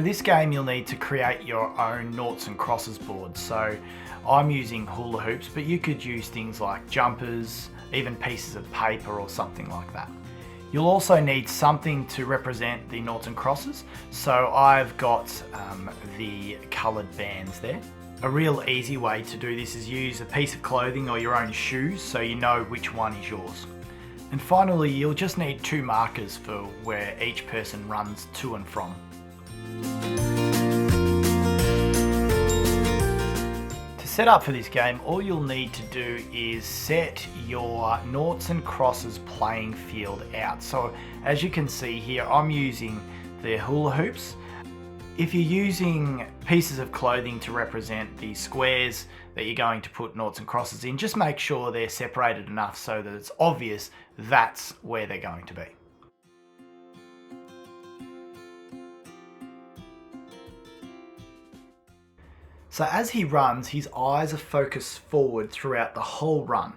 this game you'll need to create your own noughts and crosses board. So I'm using hula hoops, but you could use things like jumpers, even pieces of paper or something like that. You'll also need something to represent the noughts and crosses. So I've got the coloured bands there. A real easy way to do this is use a piece of clothing or your own shoes so you know which one is yours. And finally, you'll just need 2 markers for where each person runs to and from. To set up for this game, all you'll need to do is set your noughts and crosses playing field out. So as you can see here, I'm using the hula hoops. If you're using pieces of clothing to represent the squares that you're going to put noughts and crosses in, just make sure they're separated enough so that it's obvious that's where they're going to be. So as he runs, his eyes are focused forward throughout the whole run.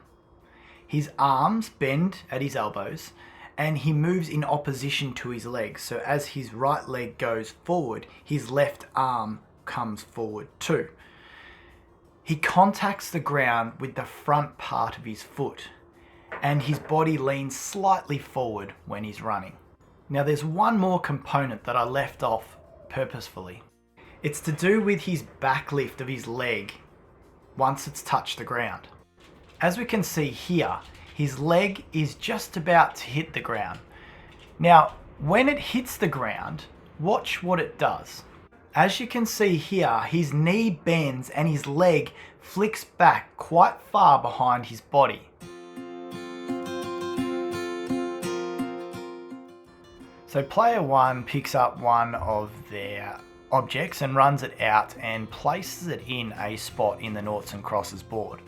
His arms bend at his elbows, and he moves in opposition to his legs. So as his right leg goes forward, his left arm comes forward too. He contacts the ground with the front part of his foot, and his body leans slightly forward when he's running. Now there's one more component that I left off purposefully. It's to do with his back lift of his leg once it's touched the ground. As we can see here, his leg is just about to hit the ground. Now, when it hits the ground, watch what it does. As you can see here, his knee bends and his leg flicks back quite far behind his body. So player 1 picks up one of their objects and runs it out and places it in a spot in the noughts and crosses board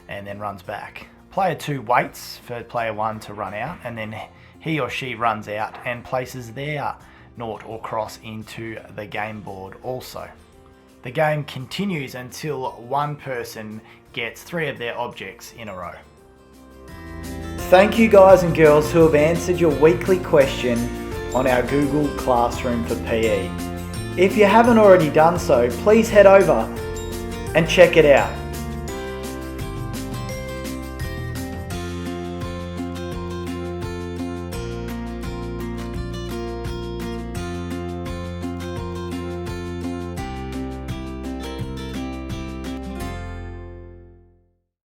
and then runs back. Player 2 waits for player 1 to run out, and then he or she runs out and places their nought or cross into the game board also. The game continues until one person gets 3 of their objects in a row. Thank you guys and girls who have answered your weekly question on our Google Classroom for PE. If you haven't already done so, please head over and check it out.